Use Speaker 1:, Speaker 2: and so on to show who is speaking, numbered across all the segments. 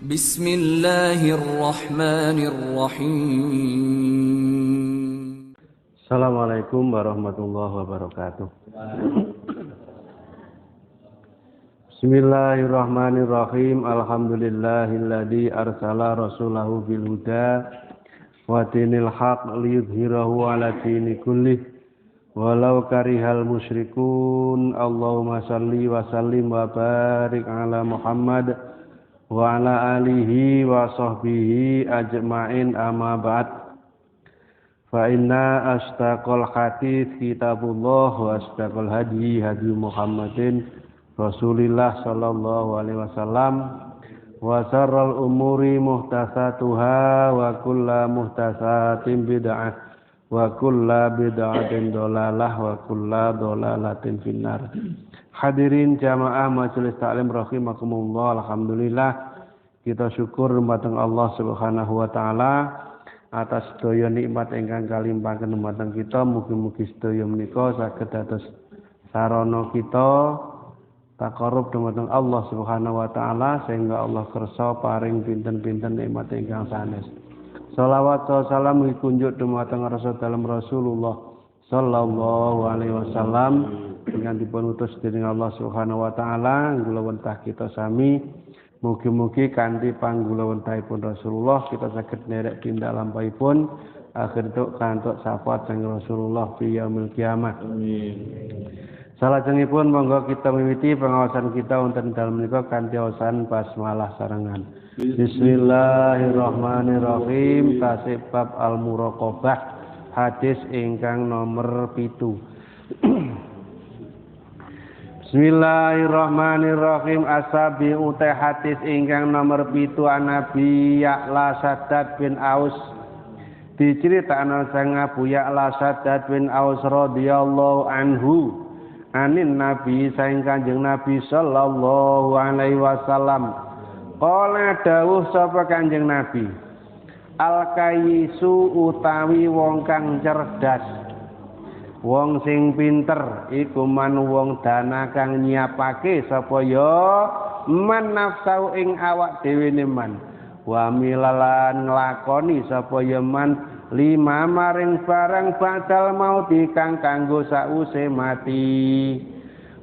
Speaker 1: Bismillahirrahmanirrahim.
Speaker 2: Assalamualaikum warahmatullahi wabarakatuh. Bismillahirrahmanirrahim. Alhamdulillahilladzi arsala rasulahu bil huda wa dinil haq liyudhhirahu 'ala dini kullih walau karihal musyrikun. Allahumma shalli wa sallim wa barik 'ala Muhammad wa 'ala alihi wa sahbihi ajma'in, amma ba'd. Fa inna ashtaqal hadits kitabullah wa ashtaqal hadi hadi Muhammadin Rasulillah sallallahu alaihi wasallam wa syarrul umuri muhdatsatuha wa kullu muhdatsatin bid'ah wa kullu bid'atin dhalalah wa kullu dhalalatin finnar. Hadirin jamaah majelis taklim rahimakumullah, alhamdulillah kita syukur dumateng Allah Subhanahu wa taala atas sedaya nikmat ingkang kalimpahaken dumateng kita. Mugi-mugi sedaya menika saged dados sarana kita taqarrub dumateng Allah Subhanahu wa taala sehingga Allah kersa paring pinten-pinten nikmat ingkang sanes. Shalawat wa salam kunjuk dumateng Rasulullah sallallahu alaihi wasallam ingkang dipun utus dening Allah Subhanahu wa taala kula wentah kita sami. Mugi-mugi kanthi panggulawentahipun Rasulullah kita saged nderek tindak lampahipun akhir tuk kantuk syafaat sang Rasulullah fi yaumil kiamah. Amin. Salajengipun monggo kita miwiti pengawasan kita wonten dalem menika kanthi awasan basmalah sarengan. Bismillahirrahmanirrahim. Tasih bab al-muraqabah, hadis ingkang nomor 7. Bismillahirrahmanirrahim. Asabi utai hadis ingkang nomor 7 Nabi Ya'la Shaddad bin Aus. Diceritakna sang Abu Ya'la Shaddad bin Aus radhiyallahu anhu anin Nabi saing Kanjeng Nabi sallallahu alaihi wasallam. Qala dawuh sapa Kanjeng Nabi, al-kayyisu utawi wong kang cerdas, wong sing pinter iku man wong dana kang nyiapake sapa ya man nafsu ing awak dhewe ne man, wa milalan nglakoni sapa ya man lima maring barang badal mauti kang kanggo sause mati.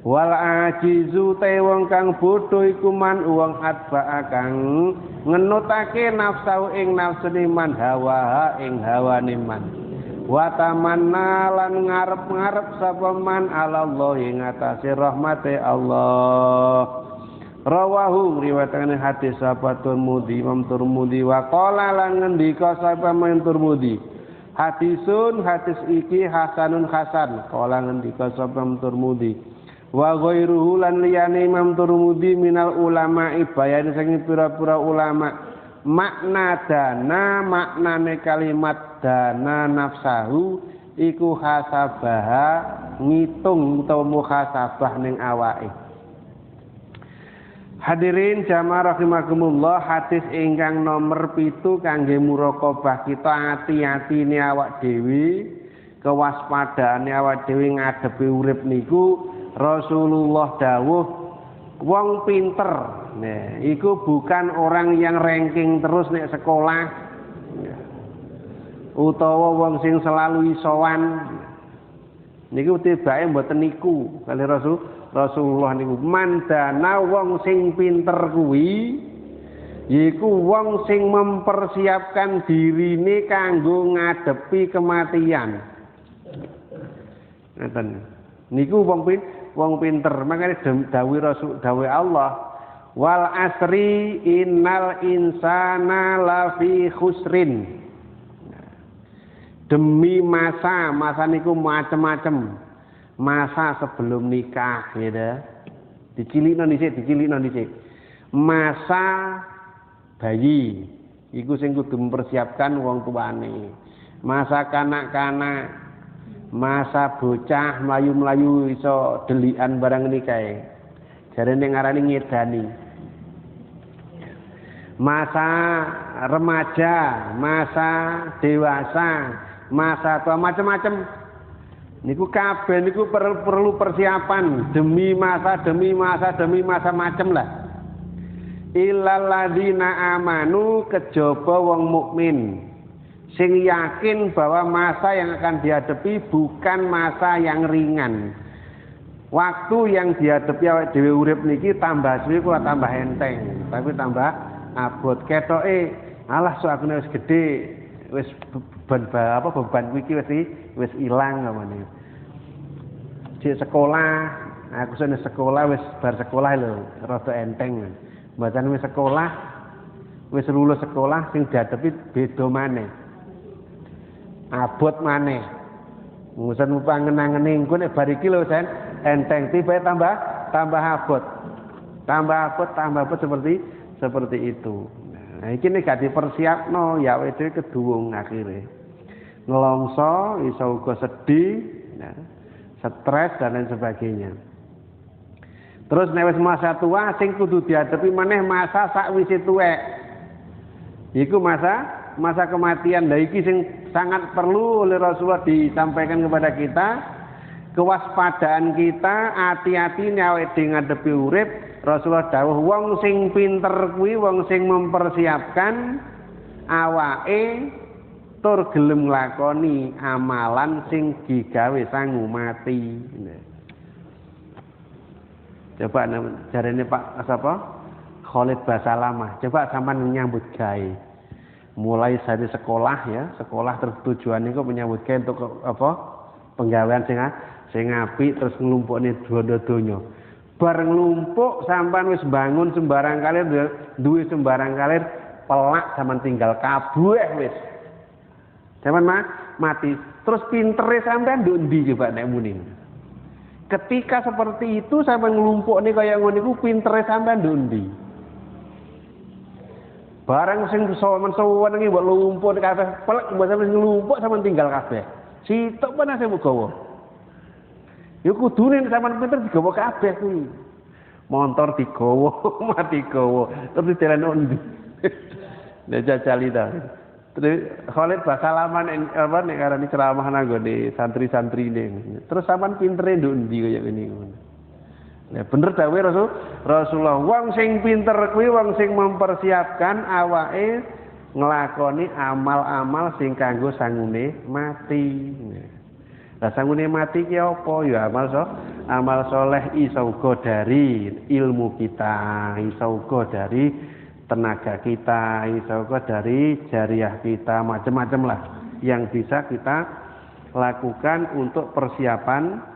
Speaker 2: Wal ajizu te wong kang bodho iku man wong atba kang ngenutake nafsu ing nafsune man hawa ing hawane man. Wa tamanna lan ngarep-ngarep sapa man Allah ing atase rahmate Allah. Rawahu riwayatane hadis sapa Tirmidzi, Imam Tirmidzi wa qala lan ngendika sapa Imam Tirmidzi, hadisun hadis iki hasanun hasan. Qala ngendika sapa Imam Tirmidzi wa ghairuhu lan liyane Imam Tirmidzi minal ulama ibayane saking pira-pira ulama makna dana, maknane kalimat dana nafsahu iku hasabaha ngitung utawa muhasabah ning awake. Hadirin jamaah rahimakumullah, hadis ingkang nomor 7 kangge muraqabah kita ati-atine awak dhewe, kewaspadaane awak dhewe ngadepi urip niku. Rasulullah dawuh wong pinter nah iku bukan orang yang ranking terus nek sekolah utawa wong sing selalu isowan niku tibake mboten niku kali Rasulullah niku mandana wong sing pinter kuwi yiku wong sing mempersiapkan dirine kanggo ngadepi kematian. Ngeten niku wong pinter. Makanya dawuh Allah wal asri innal insana lafi khusrin. Demi masa niku macem-macem. Masa sebelum nikah gitu. Dicilikno dhisik. Masa bayi iku sing kudu mempersiapkan wong tuane. Masa kanak-kanak, masa bocah mlayu-mlayu iso delikan barang nikahe. Jarene ngarani ngedani. Masa remaja, masa dewasa, masa tua macam-macam. Niku kabeh niku perlu persiapan demi masa macam lah. Illal ladzina amanu kejaba wong mukmin sing yakin bahwa masa yang akan dihadapi bukan masa yang ringan. Waktu yang dihadapi awake dhewe urip niki tambah suwe kok tambah enteng, tapi tambah abot. Ketoke alah sakune wis gedhe, wis beban kuwi wis ilang ngene. Di sekolah, aku seneng sekolah wis bar sekolah lho, rada enteng. Mboten wis sekolah, wis lulus sekolah sing dihadapi beda maneh. Abot maneh. Ngusen pangenangene engko nek bar iki lho sen enteng tiba tambah abot. Tambah abot seperti itu. Nah, iki nek gak dipersiapno ya awake keduwung akhire. Ngelongso iso uga sedih, ya, stres dan lain sebagainya. Terus nek wis masa tua sing kudu dihadapi maneh masa sakwise tuwek. Iku masa kematian. Lah iki sing sangat perlu oleh Rasulullah disampaikan kepada kita. Kewaspadaan kita, hati-hati awake dhewe ngadepi urip. Rasulullah dawuh wong sing pinter kuwi wong sing mempersiapkan awake tur gelem nglakoni amalan sing digawe sangu mati. Coba jarene Pak sapa? Khalid Basalamah. Coba sampean menyambut gawe. Mulai dari sekolah ya, sekolah terus tujuan niku menyambut gawe untuk apa? Penggawean sing apik terus nglumpukne donya. Bareng nglumpuk sampean wis bangun sembarang kalir duwe sembarang kalir pelak sampean tinggal kabeh wis. Sampean mati. Terus pintere sampean nduk ndi coba nek muni. Ketika seperti itu sampai nglumpukne kaya ngono iku pintere sampean nduk ndi. Barang sing sowan iki mbok lumpuk kabeh pelek mbok sampe nglumpuk sampean tinggal kabeh. Sitok panase mugawa. Ya kudune sampean pinter digawa kabeh kuwi. Montor digawa, mati gawa. Terus didelani ndi. Nek jajali ta. Terus Khalid Basalaman apa nek karane ceramah nang gone santri-santrine. Terus sampean pintere nduk ndi kaya ngene. Nah, bener dawuh Rasulullah, wong sing pinter kuwi wong sing mempersiapkan awake nglakoni amal-amal sing kanggo sangune mati. Lah sangune mati ki apa? Ya amal soleh iso uga dari ilmu kita, iso uga dari tenaga kita, iso uga dari jariah kita, macam-macam lah yang bisa kita lakukan untuk persiapan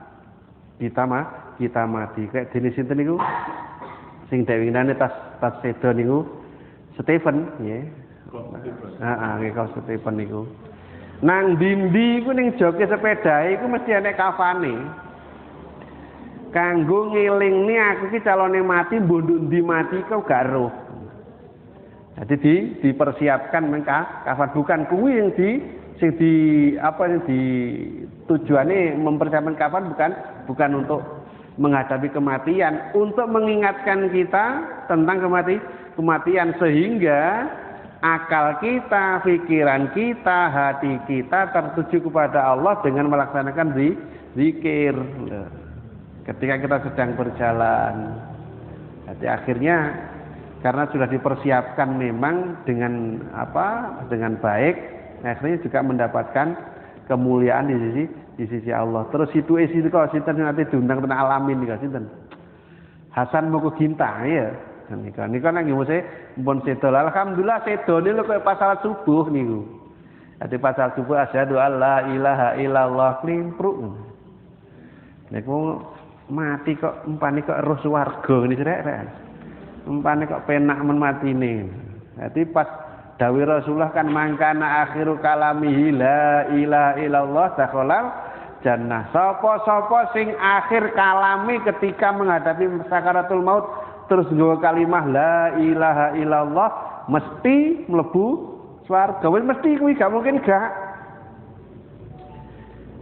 Speaker 2: kita mati. Kayak jenis sinten niku sing dewinane tas sedo niku Stephen nggih. Heeh, nggih kok Stephen niku. Nang ndi iku ning joke sepedahe iku mesti ana kafane. Kanggo ngelingne aku ki calone mati mbondok ndi mati kok gak roh. Jadi dipersiapkan mengka kafan bukan kuwi yang tujuannya mempersiapkan kafan bukan untuk menghadapi kematian, untuk mengingatkan kita tentang kematian sehingga akal kita, pikiran kita, hati kita tertuju kepada Allah dengan melaksanakan zikir. Ketika kita sedang berjalan, jadi akhirnya karena sudah dipersiapkan memang dengan baik, akhirnya juga mendapatkan kemuliaan di sisi Allah. Terus itu kok sinten nanti diundang teng alamin niku sinten? Hasan Mokoginta ya. Nika nang ngene mpun sedo. Alhamdulillah sedone lho kok pas salat subuh niku. Dadi pas salat subuh asyhadu alla ilaha illallah klimpruk. Niku mati kok umpane kok roh swarga ngene rek. Umpane kok penak men matine. Dadi pas dawuh Rasulullah kan mangkana akhiru kalamihi la ilaha illallah dakhalal jannah. Sapa-sapa sing akhir kalami ketika menghadapi sakaratul maut terus nggawa kalimah la ilaha illallah mesti mlebu swarga. Wis mesti kuwi gak mungkin gak.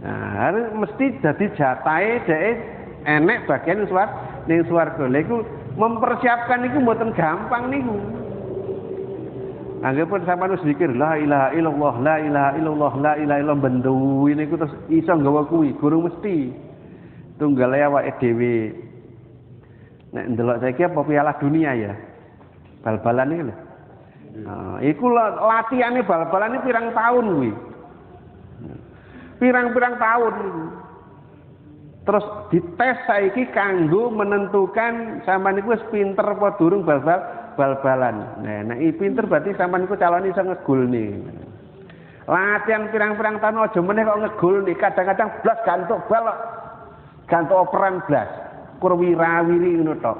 Speaker 2: Nah, mesti dadi jatahe dhek enek bagian ning swarga. Lha iku mempersiapkan niku mboten gampang niku. Anggapun sampeyan wis zikir la ilaha illallah, la ilaha illallah, la ilaha illallah bendu niku terus iso nggawa kuwi, gurung mesti. Tunggale awake dhewe. Nek ndelok saiki apa Piala Dunia ya. Bal-balan iki lho. Iku latihane bal-balan iki pirang tahun kuwi. Pirang-pirang tahun iku. Terus dites saiki kanggo menentukan sampean iku wis pinter apa durung bal-balan. Nek pinter berarti sampean iku calon iso ngegulne. Latihan pirang-pirang tahun aja meneh kok ngegulne. Kadang-kadang blas gantuk bal kok. Gantuk operan blas. Kurwirawiri ngono tok.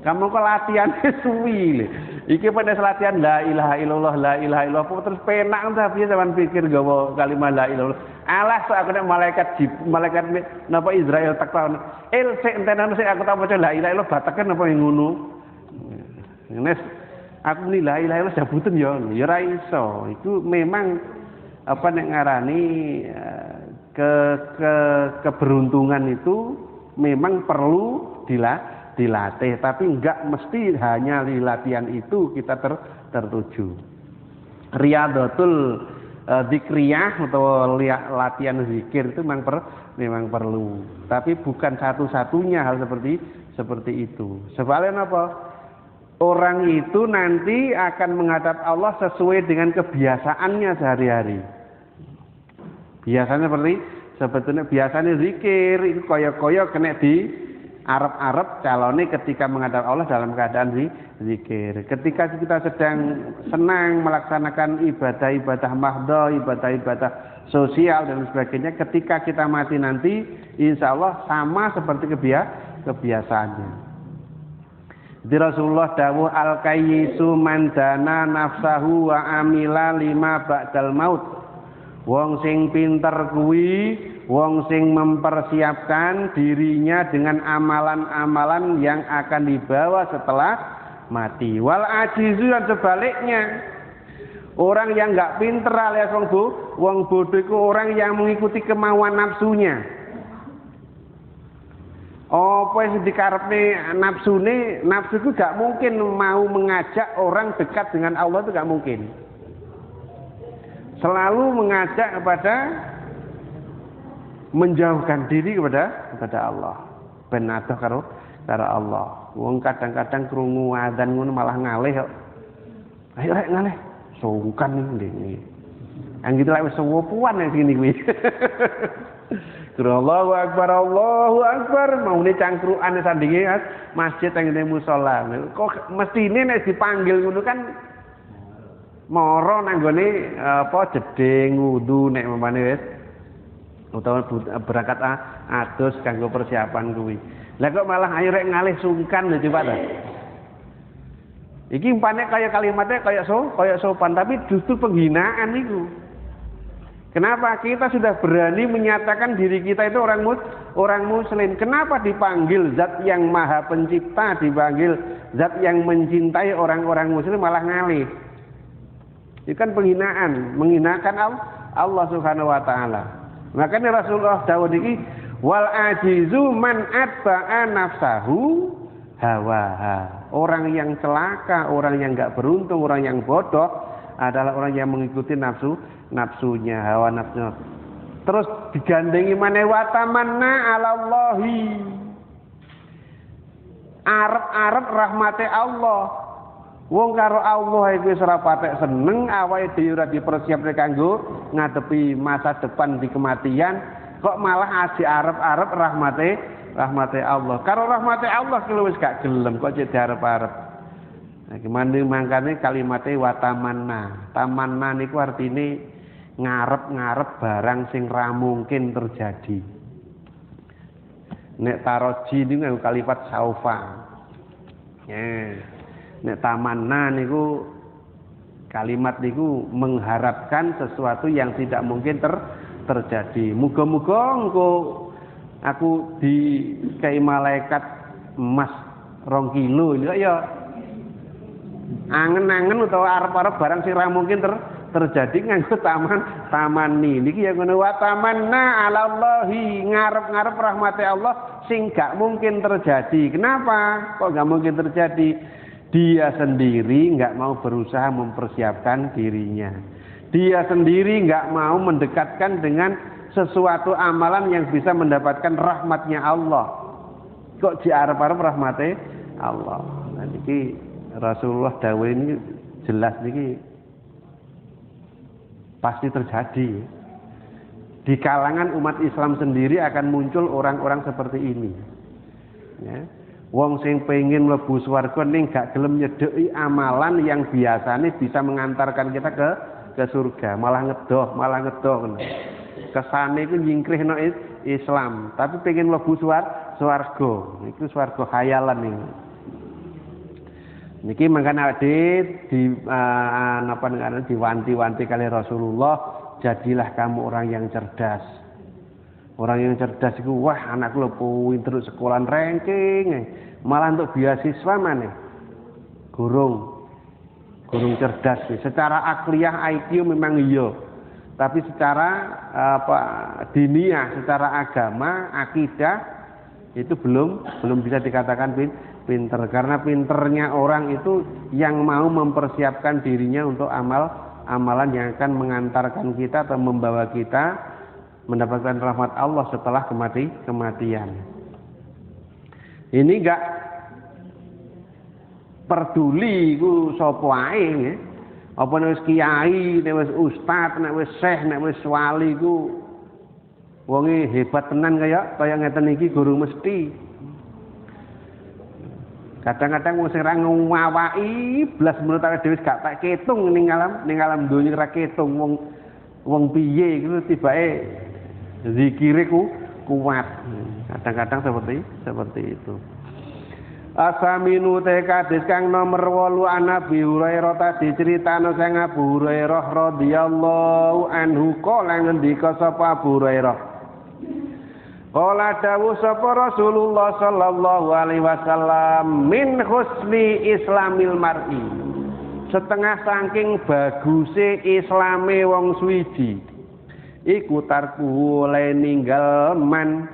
Speaker 2: Kamu kok latihan suwi lho. Iki pada latihan la ilaha illallah la ilaha illallah terus penak tapi sampean pikir gawa kalimat la ilaha illallah. Alah sok aku nek malaikat napa Israel tak tahu. Sik entenan sik aku tak maca la ilaha illallah bateken napa ngono. Nes aku ni la ilaha illallah jabutan ya ora iso. Iku memang apa nek ngarani keberuntungan itu memang perlu dilatih, tapi enggak mesti hanya di latihan itu kita tertuju. Riyadatul zikriyah atau latihan zikir itu memang perlu, tapi bukan satu-satunya hal seperti itu. Sebaliknya apa? Orang itu nanti akan menghadap Allah sesuai dengan kebiasaannya sehari-hari. Biasanya sebetulnya biasanya zikir itu koyo-koyo kena di Arab calone ketika menghadap Allah dalam keadaan zikir. Ketika kita sedang senang melaksanakan ibadah-ibadah mahdoh, ibadah-ibadah sosial dan sebagainya, ketika kita mati nanti insya Allah sama seperti kebiasaannya. Jadi Rasulullah dawuh al-kayyisu man dana nafsahu wa amila lima ba'dal maut. Wong sing pinter kuwi wong sing mempersiapkan dirinya dengan amalan-amalan yang akan dibawa setelah mati. Wal ajizu dan sebaliknya, orang yang enggak pinter alias wong bodoh itu orang yang mengikuti kemauan nafsunya. Apa yang dikarepne nafsune, nafsu itu enggak mungkin mau mengajak orang dekat dengan Allah, itu enggak mungkin. Selalu mengajak kepada menjauhkan diri kepada Allah. Ben adoh karo Allah. Wong kadang-kadang krungu adzan ngono malah ngalih kok. Ayo rek ngalih. Sungkan iki. Anggit lek wis suwupuan nek sini kuwi. Allahu Akbar. Maune cangkrukan sandinge masjid teng musala. Kok mestine nek dipanggil ngono kan mara nanggone apa jeding wudu nek mamane wis utawa berangkat adus kanggo persiapan kuwi. Lah kok malah ayo rek ngalih sungkan lho coba ta. Iki umpane kaya kalimatnya kaya sopan tapi justru penghinaan itu. Kenapa? Kita sudah berani menyatakan diri kita itu orang muslim. Kenapa dipanggil zat yang maha pencipta, dipanggil zat yang mencintai orang-orang muslim malah ngalih? Itu kan penghinaan, menghinakan Allah Subhanahu wa taala. Makanya Rasulullah dawuh iki wal ajizu man atba'a nafsahu hawaha. Orang yang celaka, orang yang enggak beruntung, orang yang bodoh adalah orang yang mengikuti nafsunya, hawa nafsunya. Terus digandengi maneh wa tamanna 'alallahi. Arep-arep rahmate Allah. Wong karo Allah iku wis ora patek seneng, awake dhewe ora dipersiapke kanggo ngadepi masa depan di kematian, kok malah aji arep-arep rahmate Allah. Karo rahmate Allah ki wis gak gelem kok cek diarep-arep. Nah, gimana mangkane kalimate wa tamanna. Tamanna niku artine ngarep-ngarep barang sing ra mungkin terjadi. Nek taroji niku kalimat saufa. Nek tamanna niku kalimat niku mengharapkan sesuatu yang tidak mungkin terjadi. Muga-muga engko aku dikai malaikat emas 2 kilo ya angen-angen utawa arep-arep barang sing ra mungkin terjadi nganggo tamani niki ya ngono wa tamanna 'alallahi, ngarep-ngarep rahmate Allah sing gak mungkin terjadi. Kenapa kok gak mungkin terjadi? Dia sendiri nggak mau berusaha mempersiapkan dirinya. Dia sendiri nggak mau mendekatkan dengan sesuatu amalan yang bisa mendapatkan rahmatnya Allah. Kok diarep-arep rahmate Allah. Nah, ini Rasulullah dawuh ini jelas niki pasti terjadi. Di kalangan umat Islam sendiri akan muncul orang-orang seperti ini. Ya. Wong sing pengen mlebu swarga ning gak gelem nyedeki amalan yang biasanya bisa mengantarkan kita ke surga, malah ngedoh. Kesane iku nyingkrihno Islam, tapi pengen mlebu swarga. Iku swarga khayalan iki. Niki mangkane diwanti-wanti kali Rasulullah, jadilah kamu orang yang cerdas. Orang yang cerdas itu, wah anakku lho pinter sekolah ranking, malah untuk beasiswa maneh. Gurung cerdas. Secara akliyah IQ memang iya, tapi secara diniyah, secara agama, akidah itu belum bisa dikatakan pinter. Karena pinternya orang itu yang mau mempersiapkan dirinya untuk amalan yang akan mengantarkan kita atau membawa kita mendapatkan rahmat Allah setelah kematian. Ini enggak peduli ku sapa ae nggih. Apa nek wis kiai, nek wis ustaz, nek wis syekh, nek wis wali ku wonge hebat tenan kaya ngeten iki guru mesti. Kadang-kadang wong sing ra ngawaki blas menurut awake dhewe gak tak ketung ning alam donya ra ketung wong piye iku tibake zikire kuat. Kadang-kadang seperti itu. Asaminu tekadis kang nomor 8 Nabi Hurairah tadi critano sang Abu Hurairah radhiyallahu anhu kala ngendika sapa Abu Hurairah. Kala dawuh sapa Rasulullah sallallahu alaihi wasallam min husni islamil mar'i. Setengah saking baguse islame wong suwiji. Iku tarku oleh ninggal man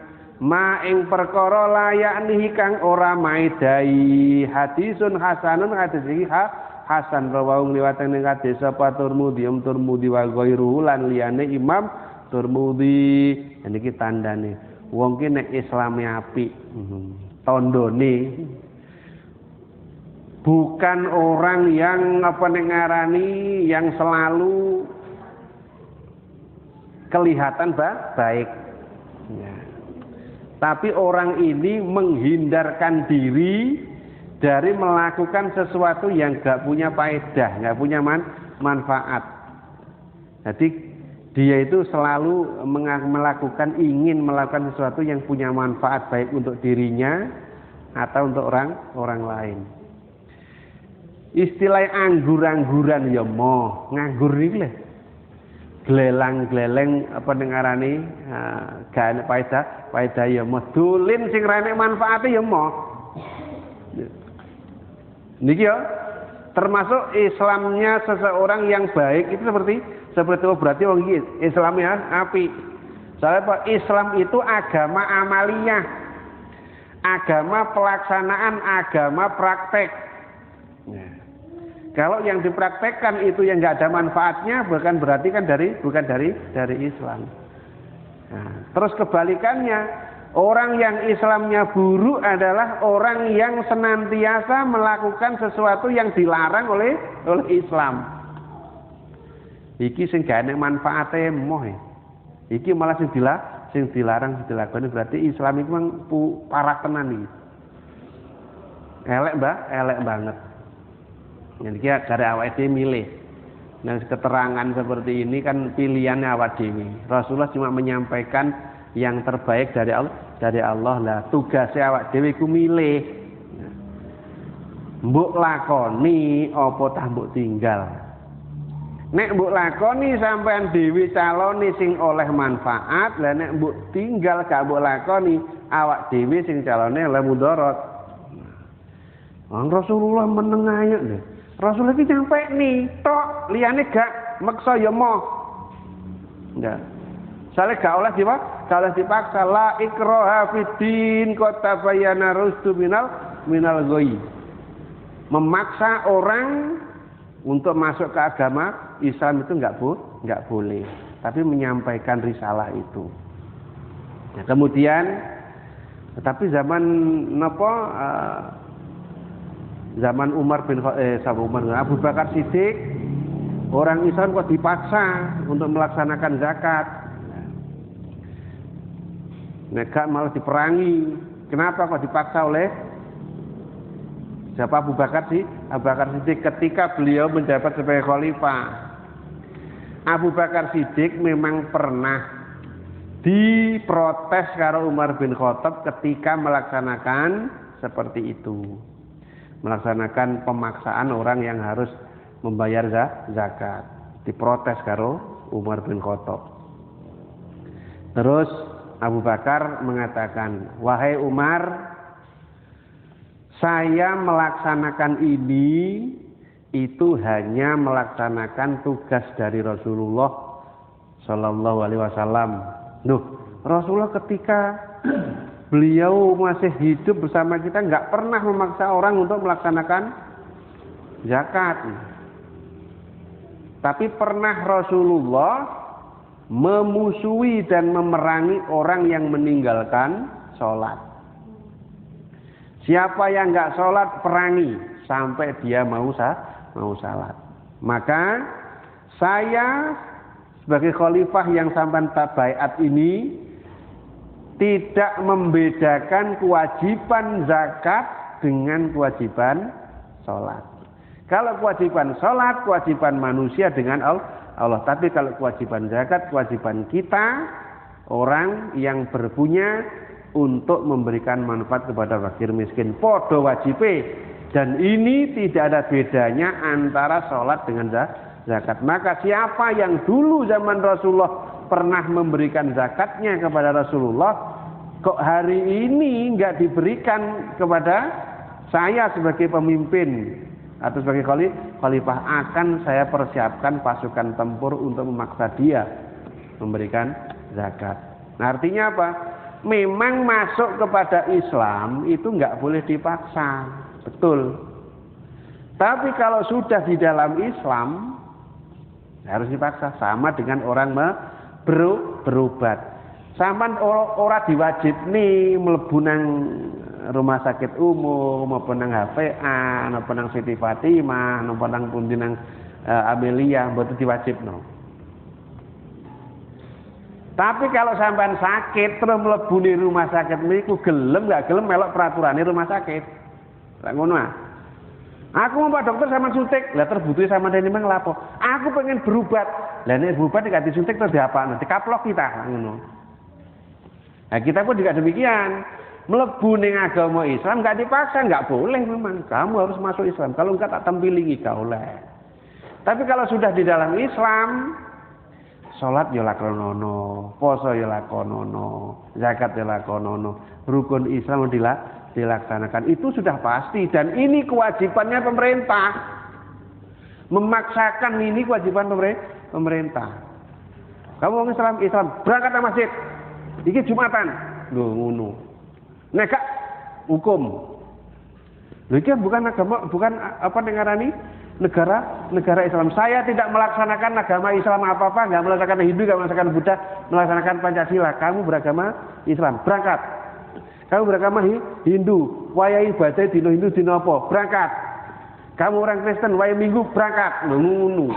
Speaker 2: ma ing perkara layak nihi kang ora maedai. Hadisun hasanun hadis iki hasan rawahu liwatan ing hadis sapa Tirmidzi wa ghairuhu lan liyane Imam Tirmidzi. Niki tandane wong ki nek Islame apik tandane bukan orang yang ngarani yang selalu kelihatan baik ya. Tapi orang ini menghindarkan diri dari melakukan sesuatu yang gak punya faedah, gak punya manfaat. Jadi dia itu selalu ingin melakukan sesuatu yang punya manfaat baik untuk dirinya atau untuk orang lain. Istilah anggur-angguran ya mau nganggur iki lho. Glelang-gleleng apa ngarani gak enak faedah ya mau dolin sing ra enak manfaate ya mau. Niki ya termasuk Islamnya seseorang yang baik itu seperti itu berarti wong iki Islamnya apik. Soalnya Pak, Islam itu agama amaliyah. Agama pelaksanaan, agama praktek. Ya. Kalau yang dipraktekkan itu yang nggak ada manfaatnya, bukan berarti kan bukan dari Islam. Nah, terus kebalikannya, orang yang Islamnya buruk adalah orang yang senantiasa melakukan sesuatu yang dilarang oleh Islam. Iki sing gak enek manfaate moh. Iki malah sing dilarang dilakoni berarti Islam itu memang parah tenan iki. Elek banget. Yang dia dari awak dhewe milih. Nah, keterangan seperti ini kan pilihannya awak dhewe. Rasulullah cuma menyampaikan yang terbaik dari Allah lah. Tugasnya awak dhewe ku milih. Mbok lakoni apa tah mbok tinggal. Nek mbok lakoni sampean dhewe caloni sing oleh manfaat, lah nek mbok tinggal gak mbok lakoni awak dhewe sing calone oleh mudarat. Rasulullah menengayuk lho. Rasulullah iki nyampe nih, tok liyane gak maksa ya moh. Enggak. Sale gak oleh dipaksa la ikraha fiddin qad tabayyana rusdu minal ghayy. Memaksa orang untuk masuk ke agama Islam itu enggak boleh, tapi menyampaikan risalah itu. Nah, kemudian tetapi zaman zaman Abu Bakar Siddiq, orang Islam kok dipaksa untuk melaksanakan zakat. Negak malah diperangi. Kenapa kok dipaksa oleh siapa? Abu Bakar Siddiq ketika beliau menjabat sebagai khalifah. Abu Bakar Siddiq memang pernah diprotes karo Umar bin Khattab ketika melaksanakan seperti itu. Melaksanakan pemaksaan orang yang harus membayar zakat. Diprotes karo Umar bin Khattab. Terus Abu Bakar mengatakan, "Wahai Umar, saya melaksanakan ini itu hanya melaksanakan tugas dari Rasulullah Shallallahu Alaihi Wasallam." Loh, Rasulullah ketika beliau masih hidup bersama kita nggak pernah memaksa orang untuk melaksanakan zakat. Tapi pernah Rasulullah memusuhi dan memerangi orang yang meninggalkan sholat. Siapa yang nggak sholat perangi sampai dia mau sholat. Maka saya sebagai khalifah yang sampai baiat ini tidak membedakan kewajiban zakat dengan kewajiban sholat. Kalau kewajiban sholat, kewajiban manusia dengan Allah. Tapi kalau kewajiban zakat, kewajiban kita orang yang berpunya untuk memberikan manfaat kepada fakir miskin. Podo wajibe. Dan ini tidak ada bedanya antara sholat dengan zakat. Maka siapa yang dulu zaman Rasulullah pernah memberikan zakatnya kepada Rasulullah, kok hari ini nggak diberikan kepada saya sebagai pemimpin atau sebagai khalifah, akan saya persiapkan pasukan tempur untuk memaksa dia memberikan zakat. Nah, artinya apa? Memang masuk kepada Islam itu nggak boleh dipaksa, betul. Tapi kalau sudah di dalam Islam harus dipaksa, sama dengan orang berobat. Sampan ora diwajib nih mlebu nang rumah sakit umum, maupun nang HPA, maupun nang Siti Fatimah, maupun nang pundi nang Amelia, mboten diwajibno. Tapi kalau sampean sakit terus mlebu ning rumah sakit niku gelem gak gelem melok peraturane rumah sakit. Lah ngono ah. Aku mau Pak Dokter sama suntik, lah terbutuh sama dene mang lapo. Aku pengen berobat. Lah nek berobat nek disuntik terus diapakno? Dikaplok kita ngono. Nah, kita pun juga demikian. Mlebu ning agama Islam enggak dipaksa, enggak boleh memang. Kamu harus masuk Islam. Kalau enggak tak tempilingi kau oleh. Tapi kalau sudah di dalam Islam, salat ya lakonono, poso ya lakonono, zakat ya lakonono, rukun Islam dilaksanakan. Itu sudah pasti dan ini kewajibannya pemerintah. Memaksakan ini kewajiban pemerintah. Kamu mau Islam berangkat ke masjid. Iki Jumatan. Lho ngono. Nek hukum. Lho iki bukan agama, bukan apa ngarani negara Islam. Saya tidak melaksanakan agama Islam apa-apa, enggak melaksanakan Hindu, enggak melaksanakan Buddha, melaksanakan Pancasila. Kamu beragama Islam, berangkat. Kamu beragama Hindu, wayahe ibadah dina Hindu dina apa? Berangkat. Kamu orang Kristen, wayahe Minggu berangkat. Ngono.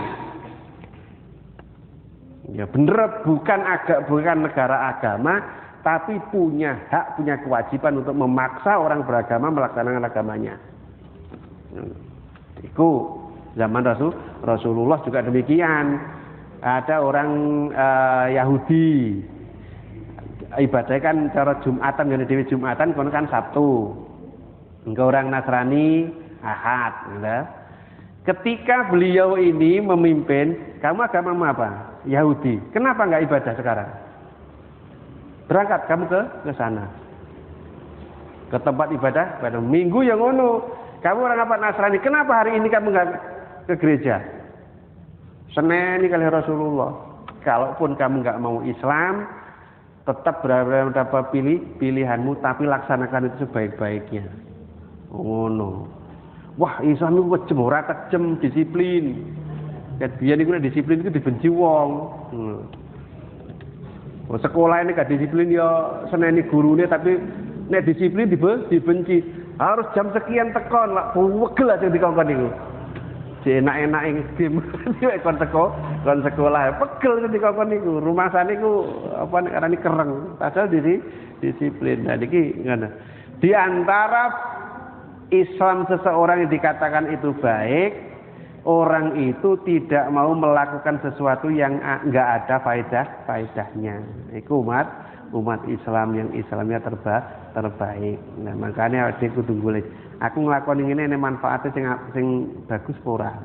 Speaker 2: Ya bener, bukan negara agama, tapi punya hak, punya kewajiban untuk memaksa orang beragama melaksanakan agamanya. Itu zaman Rasulullah juga demikian. Ada orang Yahudi ibadah kan cara Jumatan, jadi dewi Jumatan kono kan Sabtu. Engkau orang Nasrani Ahad, gitu. Ketika beliau ini memimpin, kamu agamamu apa? Yahudi. Kenapa enggak ibadah sekarang? Berangkat kamu ke sana. Ke tempat ibadah pada Minggu yang ngono. Kamu orang apa? Nasrani. Kenapa hari ini kamu enggak ke gereja? Senin ini kali Rasulullah. Kalaupun kamu enggak mau Islam, tetap berada pilihanmu, tapi laksanakan itu sebaik-baiknya. Ngono. Wah, Islam itu kejem, ora kejem, disiplin. Ket biyen iku disiplin itu dibenci wong. Sekolah ini gak disiplin ya seneni gurune, tapi nek disiplin dibenci. Harus jam sekian tekon lah, wegel aja dikongkon niku. Enak-enak ing game kon sekolah pegel ketika kon niku rumasane niku apa nek arane kereng padahal disiplin. Nah niki ngono. Di antara Islam seseorang yang dikatakan itu baik, orang itu tidak mau melakukan sesuatu yang enggak ada faedahnya. Iku umat Islam yang Islamnya terbaik. Nah makanya aku kudu golek aku nglakoni ngene nek manfaatnya sing bagus ora.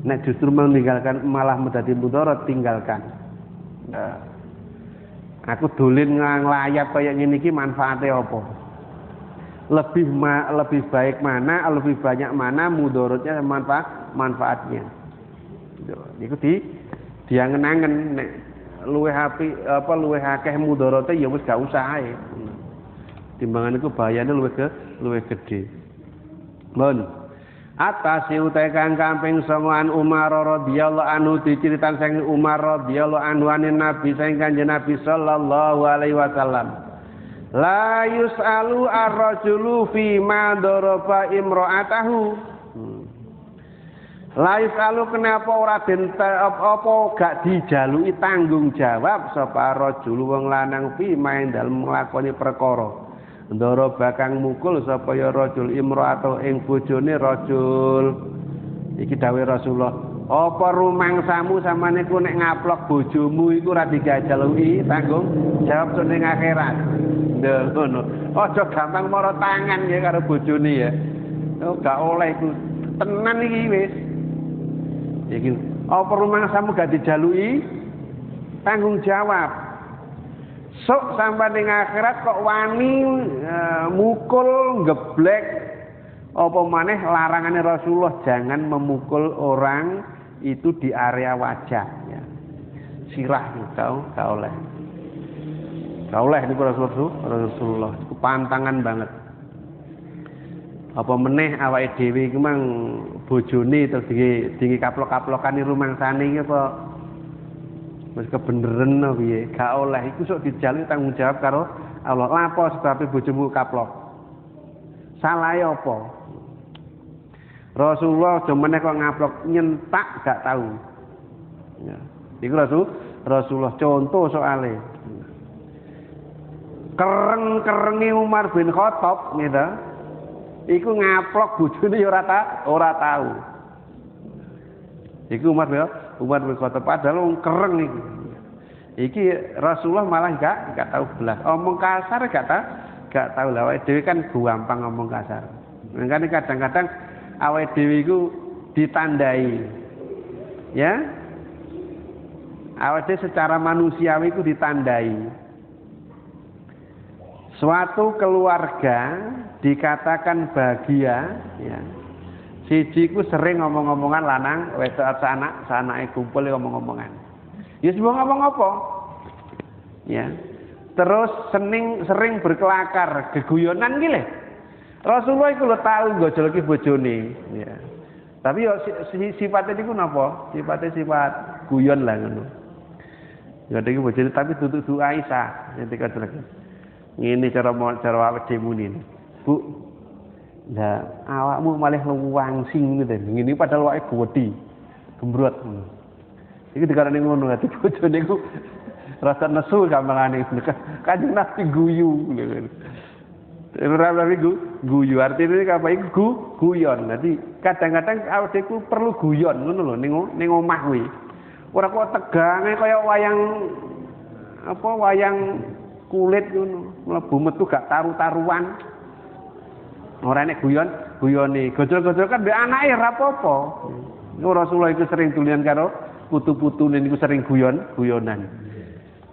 Speaker 2: Nek justru meninggalkan malah menjadi mudarat tinggalkan. Nah, aku dolen nglayat kaya ngene iki manfaatnya apa? Lebih baik mana, lebih banyak mana mudaratnya manfaatnya. Iku diangen-angen nek luwih apik luwih akeh mudarate ya wis gak usah ae. Timbangan itu bahayanya luwih gede. Mun atas utai kang kamping songoan Umar radhiyallahu anhu diceritan sang Umar radhiyallahu anhu anin Nabi sang Kanjeng Nabi sallallahu alaihi wasallam. La yus'alu ar-rajulu fi ma daraba imra'atahu. La yus'alu kenapa ora den apa gak dijaluki tanggung jawab sapa rajulu wong lanang fi ma dalem nglakoni perkara. Ndara bakang mukul sapa ya rajul imra'atu ing bojone rajul. Iki dawuh Rasulullah. Apa rumangsamu samane ku nek ngaplok bojomu iku ora digajaluki tanggung jawab ning akhirat. Lho ngono. Aja gampang mara tangan ya karo bojone ya. Oh gak oleh iku. Tenan iki wis. Iki apa rumangsamu gak dijaluki tanggung jawab. Sok sampai ning akhirat kok wani mukul geblek apa maneh larangane Rasulullah jangan memukul orang itu di area wajah ya. Sirah kau oleh. Kau oleh niku Rasulullah itu pantangan banget. Apa meneh awake dhewe iku mang bojone terus dingi kaplok-kaplokane rumangsane iki apa wis kebeneran piye gak oleh iku sok dijaluki tanggung jawab karo Allah. Lapo sebabe bojomu kaplok salahe apa? Rasulullah jemene kok ngaplok nyentak gak tahu ya iku Rasulullah contoh soale kereng-kerenge Umar bin Khattab gitu iku ngaplok bojone ora tahu iku Umar bin Khattab padahal wong kereng iki. Iki Rasulullah malah gak tahu belas. Omong kasar gak tahu lah. Awake dhewe kan gampang ngomong kasar. Makane kadang-kadang awake dhewe iku ditandai. Ya. Awake dhewe secara manusiawi iku ditandai. Suatu keluarga dikatakan bahagia, ya. Siji ku sering ngomong-ngomongan lanang, wedok sanake kumpul ngomong-ngomongan. Ya semua ngomong apa? Ya. Terus sering berkelakar, geguyonan iki lho. Rasulullah iku lho tau gojolki bojone, ya. Tapi yo sifatnya niku napa? Sifat guyon lah ngono. Ya iki bojone tapi dudu Aisyah, nek dikatakan. Ngene cara awake dhewe muni. Bu, lah awakmu malah luwangsing ngono to. Ngene padahal awake gedhi. Gembrot. Iki dikarani ngono ati bojone iku rasa nesu gampangane. Kanjeng Nabi guyu. Ora guyu artinya apa iku guyon. Dadi kadang-kadang awake ku perlu guyon ngono lho ning omah kuwi. Ora kok tegange kaya wayang kulit ngono. Mlebu metu gak taru-taruan. Ora nek guyone gojol-gojol kan mbek anake ora apa-apa. Rasulullah itu sering tulian karo putu-putune niku sering guyonan.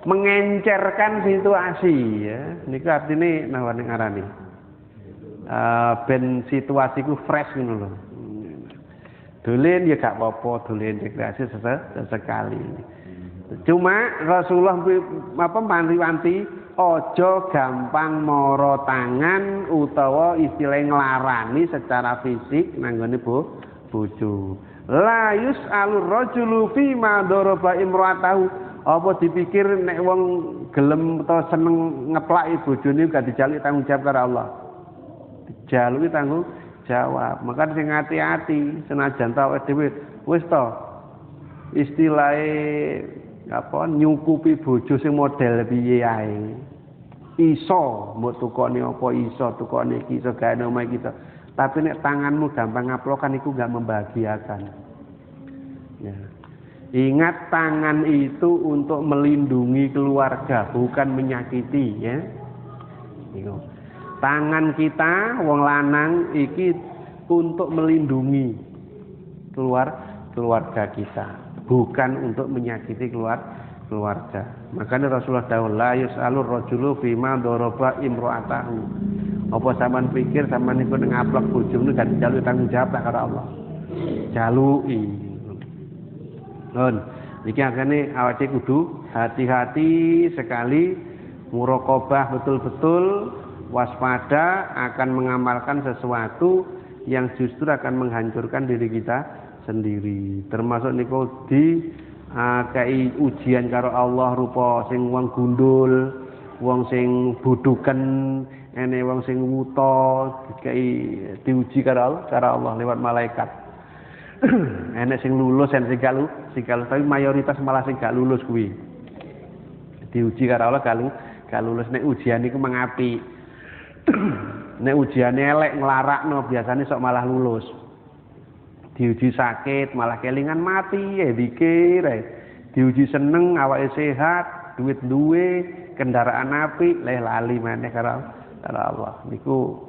Speaker 2: Mengencerkan situasi ya. Niku artine nawane ngarani. Ben situasiku fresh ngono lho. Dolen ya gak apa-apa, dolen rekreasi sesekali. Cuma Rasulullah manti-wanti aja gampang mara tangan utawa istilah nglarani secara fisik nanggone bojo. La yus'alur rajulu fi ma daraba imra'atahu. Apa dipikir nek wong gelem utawa seneng ngeplaki bojone gak dijaluk tanggung jawab karo Allah. Jaluki tanggung jawab. Maka sing hati-hati senajan ta awake dhewe wis to istilahé nyukupi bojo sing model piye ae. Iso mbok tukone apa iso tukone iki iso gawe omah iki. Tapi nek tanganmu gampang ngaplokan itu enggak membahagiakan. Ya. Ingat tangan itu untuk melindungi keluarga, bukan menyakiti ya. Tangan kita wong lanang iki untuk melindungi keluarga kita, bukan untuk menyakiti keluarga. Makanya Rasulullah dawuh la yusalur rajulu bima daraba imra'atahu. Apa sampean pikir sampean niku ngaplok bojone gak dijaluk tanggung jawab karo Allah. Jaluki. Nun, iki akane awake kudu hati-hati sekali muraqabah betul-betul waspada akan mengamalkan sesuatu yang justru akan menghancurkan diri kita sendiri. Termasuk niku di kai ujian karo Allah rupa sing wong gundul, wong sing buduken, ene wong sing wuta diuji karo Allah lewat malaikat. Enek sing lulus dan sing gak tapi mayoritas malah sing gak lulus kuwi. Diuji karo Allah gak lulus. Nek ujian iku mengapi. Nek ujiane elek nglarakno biasane sok malah lulus. Diuji sakit malah kelingan mati dikir. Diuji seneng awake sehat, duit duwe, kendaraan apik, lali maneh karo Allah. Niku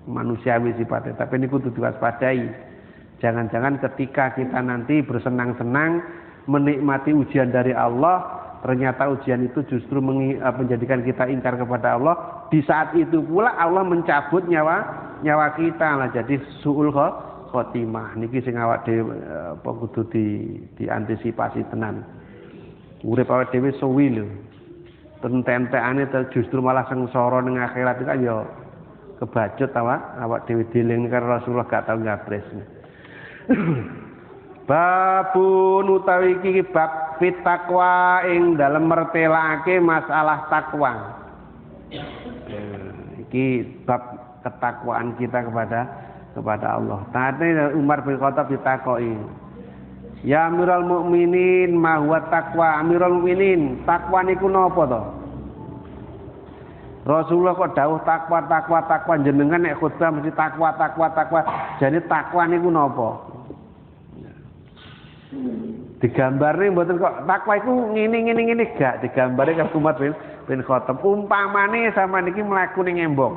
Speaker 2: manusiawi sifatnya, tapi niku kudu diwaspadai. Jangan-jangan ketika kita nanti bersenang-senang menikmati ujian dari Allah, ternyata ujian itu justru menjadikan kita ingkar kepada Allah. Di saat itu pula Allah mencabut nyawa kita lah, jadi suul khotimah. Niki sing awak dhewe kudu diantisipasi tenan. Urip awake dhewe suwi lho. Tentekane justru malah sengsara ning akhirat itu ya kebacut awak dhewe dieling karo Rasulullah gak tau ngabres. Babun utawi iki bab fitakwa ing dalem mertelake masalah takwa. Iki bab ketakwaan kita kepada Allah. Tadi Umar bin Khattab ditakoki, "Ya Amirul Mukminin, ma huwa taqwa?" Amirul Mukminin, takwa niku napa to? Rasulullah kok dawuh takwa jenengan nek khutbah mesti takwa. Jane takwa niku napa? Digambare mboten kok takwa iku ngene gak digambare karo Umar bin Khattab. Umpamane sampean iki mlaku ning embong.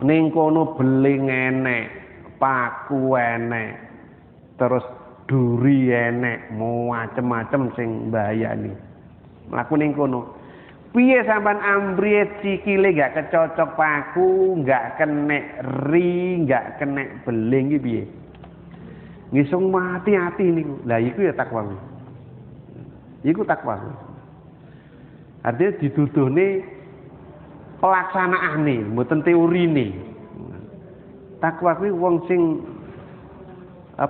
Speaker 2: Ning kono beling enek, paku enek, terus duri enek, macem-macem sing mbayani. Mlaku ning kono. Piye sampean ambriye sikile gak kecocok paku, gak kenek ri, gak kenek beling iki piye? Ngisung mati-hati niku. Lah iku ya takwa. Iku takwa. Artinya dituduhne pelaksanaane, mboten teorine. Takwa kuwi wong sing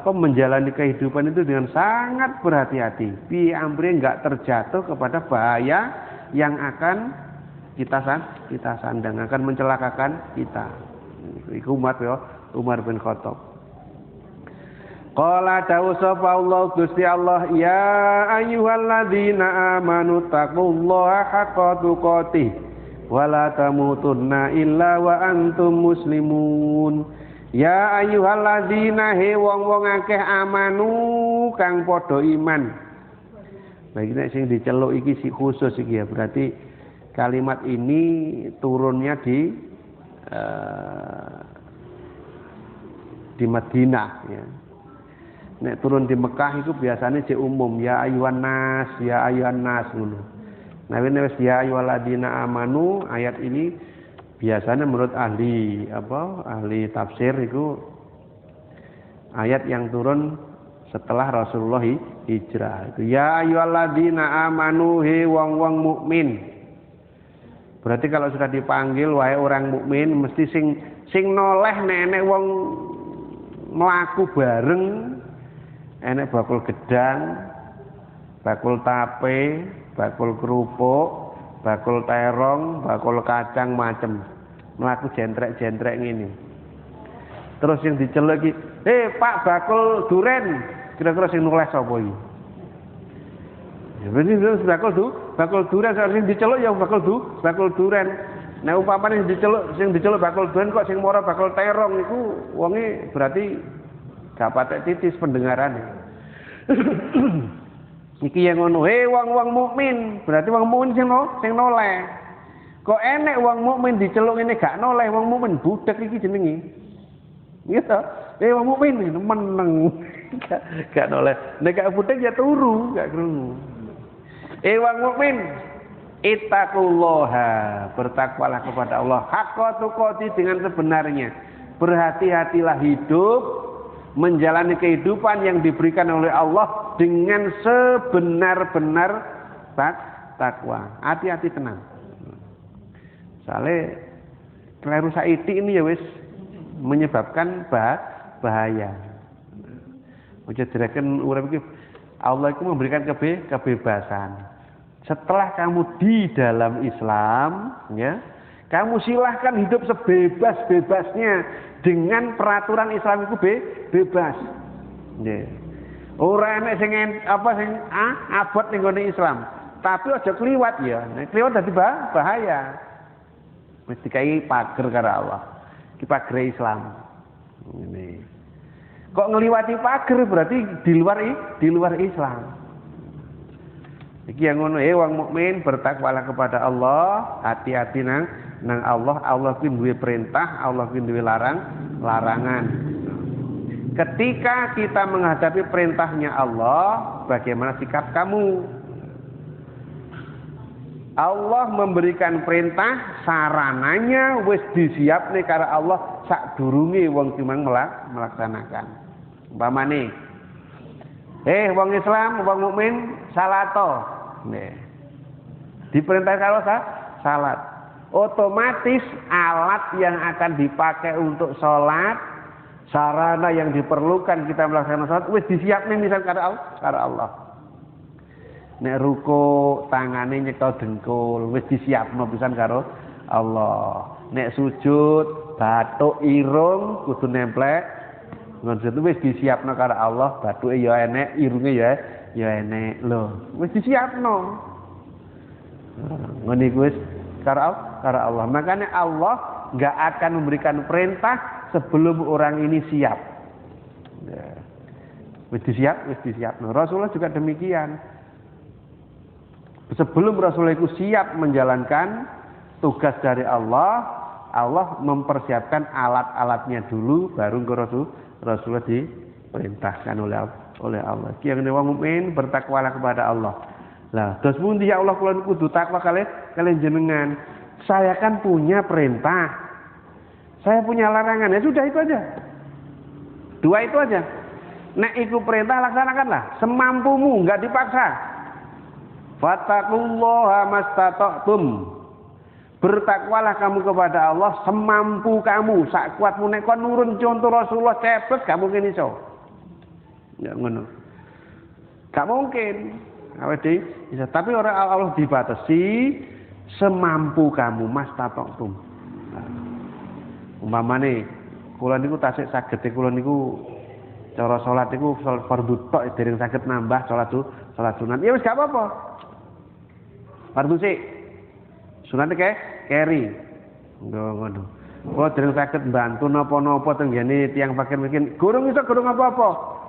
Speaker 2: menjalani kehidupan itu dengan sangat berhati-hati. Piye ambre enggak terjatuh kepada bahaya yang akan kita sandang, akan mencelakakan kita. Iku Umar bin Khattab. Qala dawu sapa Allah Gusti Allah, ya ayyuhalladzina amanu taqullaha haqqa tuqatih wa la tamutunna illa wa antum muslimun. Ya ayyuhalladzina he wong-wong akeh amanu kang padha iman. Bagi nek sing diceluk iki si khusus iki ya, berarti kalimat ini turunnya di Madinah ya. Nek turun di Mekah itu biasanya si umum ya ayuhan nas ngono. Nah ini ya ayyuhalladzina amanu ayat ini biasanya menurut ahli tafsir itu ayat yang turun setelah Rasulullah hijrah. Itu ya ayyuhalladzina amanu he wong-wong mukmin. Berarti kalau sudah dipanggil wahai orang mukmin mesti sing noleh nenek wong mlaku bareng. Enek bakul gedang, bakul tape, bakul kerupuk, bakul terong, bakul kacang macem mlaku jentrek-jentrek ngene. Terus yang diceluk iki, Pak bakul duren." Kira-kira sing nulis sapa iki? Ya berarti bakul duren sing diceluk ya bakul duren. Nah umpamane sing diceluk bakul duren kok sing mara bakul terong iku wonge berarti gak patek titis pendengarane. Iki yang ngono, wong-wong mukmin, berarti wong mukmin sing noleh. Kok enek wong mukmin diceluk ngene gak noleh, wong mukmin budak iki jenenge. Gitu. Wong mukmin meneng. Gak noleh. Nek gak budak ya turu, gak krungu. Wong mukmin, ittaqullaha, bertakwalah kepada Allah haqqa tuqati dengan sebenarnya. Berhati-hatilah hidup, menjalani kehidupan yang diberikan oleh Allah dengan sebenar-benar takwa. Hati-hati tenang. Soalnya keliru saiki ini ya wis menyebabkan bahaya. Ojo direken urip iki Allah itu memberikan kebebasan. Setelah kamu di dalam Islam, ya, kamu silahkan hidup sebebas-bebasnya dengan peraturan Islam itu bebas. Ya. Ora enek sing abot ning gone Islam. Tapi aja kliwat ya. Nek kliwat dadi bahaya. Mesti dikai pager karo Allah. Ki pager Islam. Ini. Kok ngliwati pager berarti di luar Islam. Iki yang ngono wong mukmin bertakwalah kepada Allah, hati-hati nang Allah. Allah kuwi duwe perintah, Allah kuwi duwe larangan. Ketika kita menghadapi perintahnya Allah, bagaimana sikap kamu? Allah memberikan perintah, sarananya wis disiapne karo Allah sadurunge wong cuma melaksanakan. Umpamane wong Islam, wong mukmin salato. Nih. Diperintah karo salat. Otomatis alat yang akan dipakai untuk salat, sarana yang diperlukan kita melaksanakan salat wis disiapne misal karo Allah. Nek ruko tangane nyekel dengkul wis disiapno pisan karo Allah. Nek sujud bathuk irung kudu nemplek ngon situ wis disiapno karo Allah, bathuke ya enek, irunge ya enek. Lho, wis disiapno. Ngene iku wis karo Allah. Makanya Allah enggak akan memberikan perintah sebelum orang ini siap. Ya. Wis disiapno. Rasulullah juga demikian. Sebelum Rasulullah itu siap menjalankan tugas dari Allah, Allah mempersiapkan alat-alatnya dulu, baru ke Rasulullah diperintahkan oleh Allah. Yang wong mukmin bertakwalah kepada Allah. Lah, terus pundi ya Allah kula kudu takwa kalian jenengan. Saya kan punya perintah. Saya punya larangan. Ya sudah itu aja. Dua itu aja. Nek iku perintah laksanakanlah semampumu, enggak dipaksa. Fattaqullaha mastata'tum. Bertakwalah kamu kepada Allah semampu kamu, sak kuatmu. Nek kon nurun contoh Rasulullah cepet gak mungkin iso. Ya ngono. Gak mungkin. Awake bisa, tapi orang Allah dibatasi semampu kamu mastata'tum. Umpamane kula niku tasik saged kula niku cara salat niku salat fardhu tok dereng saged nambah salat sunat. Ya wis gak apa-apa. Fardhu sik. Sunate keri. Ngono. Kula dereng saged bantu napa-napa teng ngene tiyang fakir miskin. Gurung apa-apa.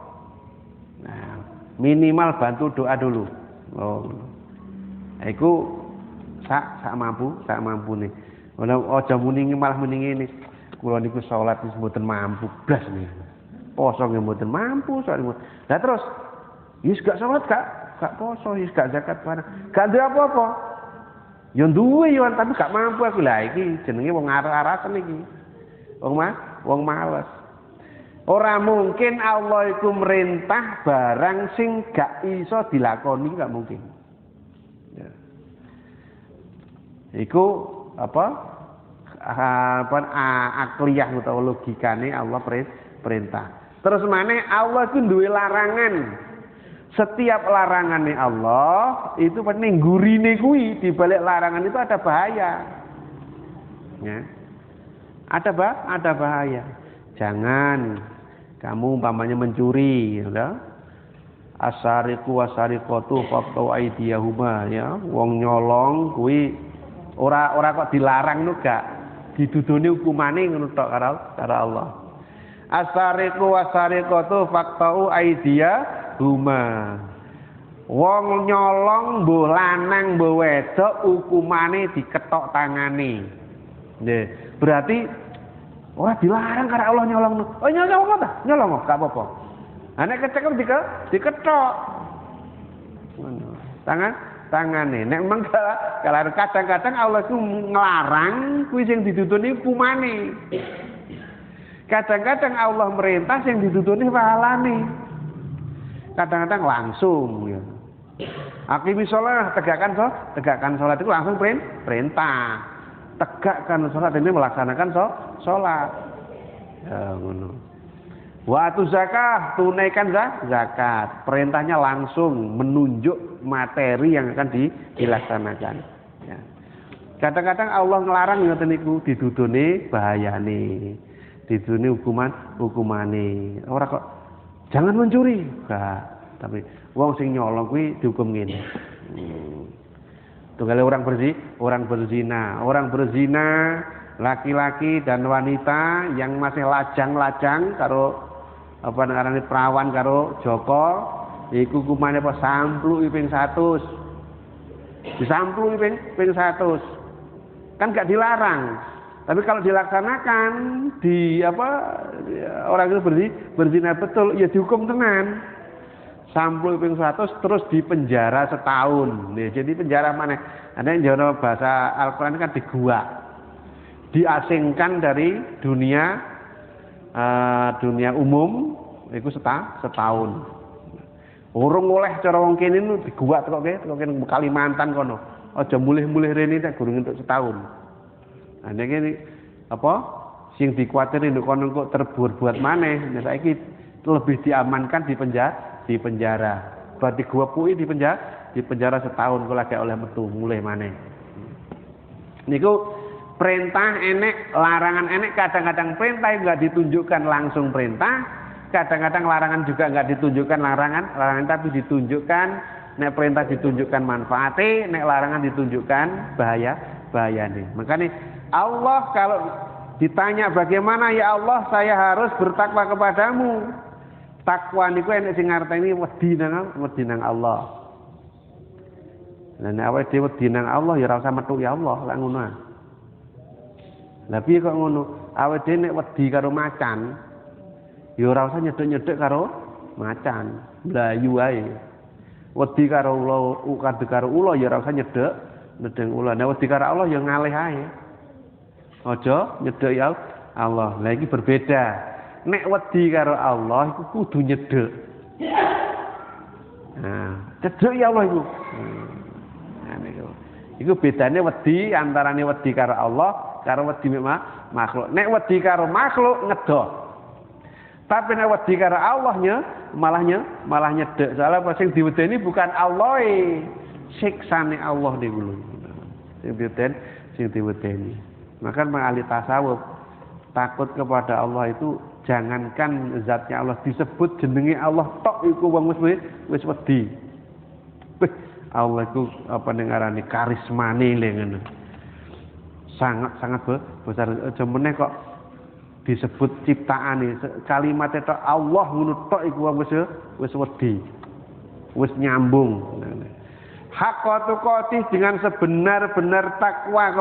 Speaker 2: Nah, minimal bantu doa dulu. Oh. Iku sak mampune. Ora aja muni malah muni ngene. Kula niku salat wis mboten mampu blas niku. Poso nggih mboten mampu soalnya. Lah terus wis gak salat gak poso, wis gak zakat barang. Gak duwe apa-apa. Ya duwe yo tapi gak mampu aku. Lah iki jenenge wong arah-arasen iki. Wong males. Ora mungkin Allah itu merintah barang sing gak iso dilakoni, gak mungkin. Ya. Iku akliyah utawa logikane Allah perintah. Terus maneh Allah itu duwe larangan. Setiap larangannya Allah itu penting gurine kuwi di balik larangan itu ada bahaya. Ya. ada bahaya. Jangan kamu umpamanya mencuri, ya. Asariqu wasariqatu faqtu aydiyahuma, ya. Wong nyolong kuwi ora kok dilarang nu gak diduduni hukumane ngono tok karo Allah. Asariqu wasariqatu faqtu aydiyahuma. Wong nyolong mbuh lanang mbuh wedok hukumane diketok tangane. Nggih, berarti ora dilarang karo Allah nyolong. Oh nyolong apa? Nyolong gak apa-apa. Nek kecekel diketok. Ngono. Tangane. Nek memang kalau kadang-kadang Allah itu ngelarang kuwi sing ditutuni hukumane. Kadang-kadang Allah merintah sing ditutuni pahalane. Kadang-kadang langsung ya. Aqimis shalah, tegakkan salat itu langsung perintah. Tegakkan salat ini melaksanakan salat. Ya ngono. Wa atu zakah, tunaikan zakat. Perintahnya langsung menunjuk materi yang akan dilaksanakan. Ya. Kadang-kadang Allah ngelarang ngoten niku didudune bahayane. Didudune hukumane. Ora kok jangan mencuri. Enggak, tapi wong sing nyolong kuwi dihukum ngene. Tunggale orang berzina, laki-laki dan wanita yang masih lajang-lajang karo apa ngarane perawan karo Joko, iku hukumane apa sampluki ping 100. Disampluki ping 100. Kan gak dilarang. Tapi kalau dilaksanakan di orang itu berzina betul ya dihukum tenan. Sampluki ping 100 terus dipenjara setahun. Nih, jadi penjara mana? Ada yang jono bahasa Al-Qur'an kan digua. Diasingkan dari dunia umum itu setahun. Urung oleh cara wong kene nu diguwat kok kene Kalimantan kono. Aja mulih-mulih rene tak gurung entuk setahun. Nah niki apa sing dikuatiri nek kono kok terbuat maneh. Nah saiki lebih diamankan di penjara. Berarti gua kuwi di penjara setahun kok lagi oleh metu mulih maneh. Niku perintah enek, larangan enek, kadang-kadang perintah enggak ditunjukkan langsung perintah, kadang-kadang larangan juga enggak ditunjukkan larangan tapi ditunjukkan, nek perintah ditunjukkan manfaatnya, nek larangan ditunjukkan bahayanya. Makanya Allah kalau ditanya bagaimana ya Allah saya harus bertakwa kepadamu. Takwa niku enek sing ngarteni wedi nang Allah. Lah nek awake dhewe wedi nang Allah ya ora usah metu ya Allah, lek ngono. Lah piye kok ngono? Awake dhewe nek wedi karo macan, ya ora usah nyedhek-nyedhek karo macan, mlayu ae. Wedi karo ula ya ora usah nyedhek ula. Nek wedi karo Allah ya ngalih ae. Aja nyedhek ya Allah. Lah iki berbeda. Nek wedi karo Allah iku kudu nyedhek. Nah, cedhek ya Allah iku. Nah niku. Iku bedane wedi antarane wedi karo Allah karo wedi makhluk. Nek wedi karo makhluk ngedoh. Tapi nek wedi karo Allahnya malah nyedhek. Soale apa sing diwedeni bukan Allah siksane Allah niku lho. Sing diwedeni. Maka ahli tasawuf takut kepada Allah itu jangankan zatnya Allah disebut jenenge Allah tok iku wong wis wedi. Allah itu apa ngarani karismane le ngono. Sangat besar aja meneh kok disebut ciptaane kalimat tok Allah ngono tok iku wong wis wedi. Wis nyambung. Haqqatu qati dengan sebenar-benar takwa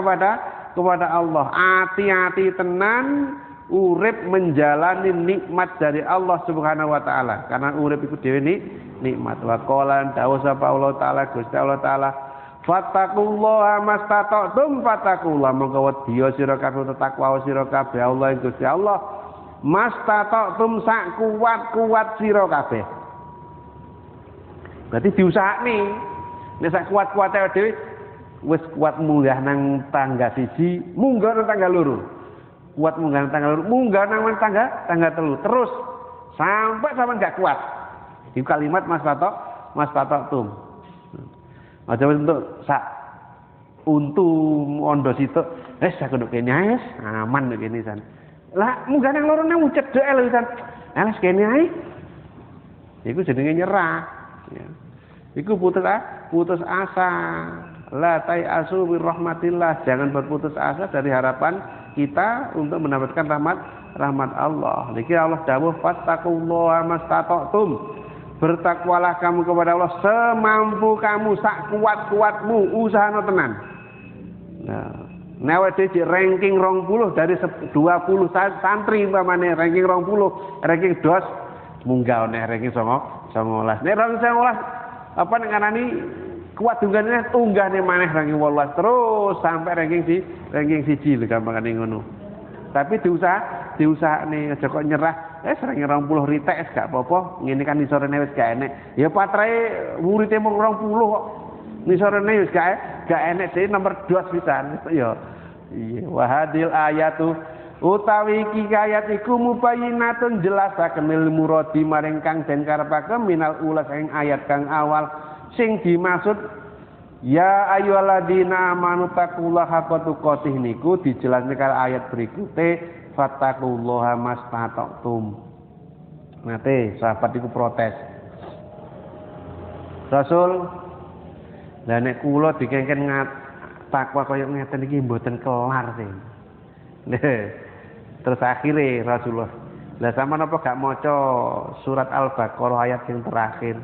Speaker 2: kepada Allah. Hati-hati tenan urip menjalani nikmat dari Allah Subhanahu wa taala. Karena urip iku dhewe nikmat. Wa qala dawuh sapa Allah taala Gusti Allah taala, "Fattaqullaha mastata'tum fattaqullaha." Monggo wedi sira kabeh takwa sira kabeh Allah Gusti Allah. Mastata'tum sak kuat-kuat sira kabeh. Berarti diusahakne. Nek sak kuat-kuate dhewe wis kuat munggah nang tangga siji, munggah nang tangga loro. Kuat munggah nang tangga loro, munggah nang tangga telu. Terus sampai sampean gak kuat. Itu kalimat mastata'tum. Aja untuk sak untu ondo situ aku nduk kene ae aman nduk kene san lah munggah nang loro nang cedhek lho san alas kene ae iku jenenge nyerah ya. Iku putus asa la tayasu bir rahmatillah jangan berputus asa dari harapan kita untuk mendapatkan rahmat Allah. Niki Allah dawuh fattaqullaha mastata'tum. Bertakwalah kamu kepada Allah semampu kamu, sak kuat-kuatmu, usahana tenan. Nah, nek dhewe ranking 20 dari 20 santri umpamane ranking 20, ranking dos munggah nek ranking 19. Nek ranking 19 apa nek ngarani kuat tunggane maneh ranking 18 terus sampai ranking 1 lho gampangane ngono. Tapi diusahane aja kok nyerah. Ranking 20 ritek gak apa-apa, ngene kan nisorene wis gak enek. Ya patrae muridé mung 20 kok. Nisorene wis gak enek dhewe nomor 2 pisan. Ya iya wahadil ayatu utawi iki ayat iku mubayyinatun jelasaken ilmu muradi maring kang den karepake minal ulas ing ayat kang awal sing dimaksud ya ayyuhalladzina amanu taqullaha haqqa tuqatih niku dijelaskan karo ayat berikute fattaqullaha mastata'tum. Nate sahabat iku protes. Rasul lha nek kula dikengken takwa kaya ngeten iki mboten kelar sih. Terus akhire Rasulullah, lah sampean apa gak maca surat Al-Baqarah ayat yang terakhir?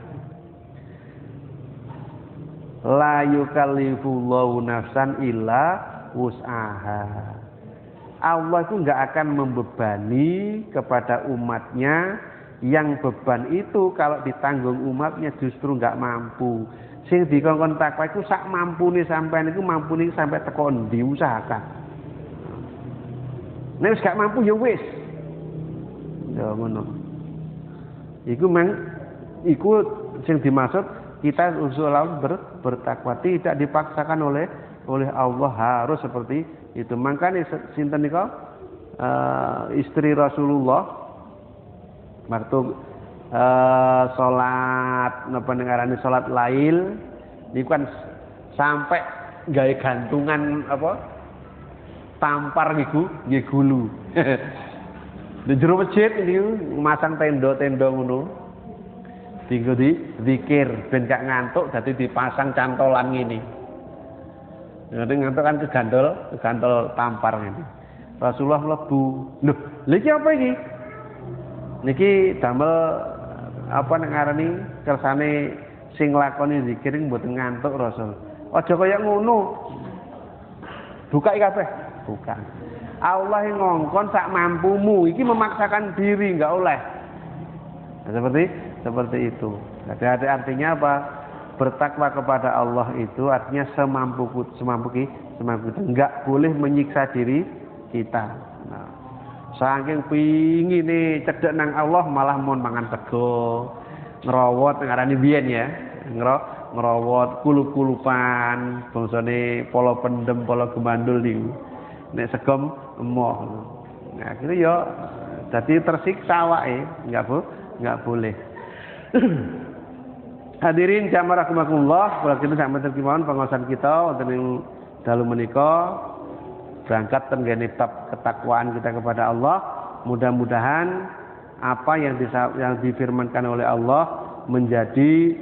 Speaker 2: La yukallifullahu nafsan illa wus'aha. Allah itu enggak akan membebani kepada umatnya yang beban itu kalau ditanggung umatnya justru enggak mampu. Sing dikongkon takwa iku sak mampune sampean iku mampune sampai teko endi usahakan. Nek wis gak mampu ya wis. Ya ngono. Iku sing dimaksud kita usul bertakwa tidak dipaksakan oleh Allah harus seperti itu. Makanya sinten nika istri Rasulullah waktu salat napa ngarani salat lail niku kan sampai gawe gantungan apa tampar niku nggih gulu. Di jero masjid niku masang tenda-tenda ngono. Tinggo di zikir ben gak ngantuk dadi dipasang cantolan ngene. Nek ngantuk kan kegantol tampar ngene. Rasulullah mlebu. Lho, lha iki apa iki? Niki damel apa nek ngarani kersane sing lakoni zikir mboten ngantuk Rasul. Aja kaya ngono. Buka iki kabeh. Bukan. Allah yang ngongkon sak mampumu, iki memaksakan diri enggak oleh. Nah, seperti itu. Jadi artinya apa? Bertakwa kepada Allah itu artinya semampu kita. Enggak boleh menyiksa diri kita. Nah, saking pingine cedhek nang Allah malah mon mangan sego, ngerawat ngarani biyen ya. Ngerawat kulup-kulupan, bangsane polo pendem, polo gemandul niku. Nek segom emoh. Nah, akhirnya ya jadi tersiksa awake, enggak boleh. Hadirin jamaah rahimakumullah, kula kita sak menten kemawon pengawasan kita wonten ing dalu menika berangkat tenggene bab ketakwaan kita kepada Allah. Mudah-mudahan apa yang difirmankan oleh Allah menjadi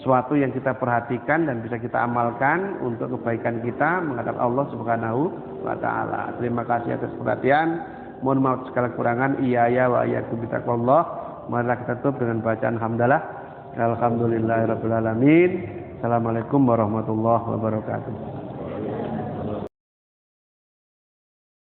Speaker 2: suatu yang kita perhatikan dan bisa kita amalkan untuk kebaikan kita menghadap Allah Subhanahu wa taala. Terima kasih atas perhatian. Mohon maaf segala kekurangan. Iya wa iyyakum bitaqwallah. Marilah kita tutup dengan bacaan hamdalah. Alhamdulillahirabbil alamin. Assalamualaikum warahmatullahi wabarakatuh.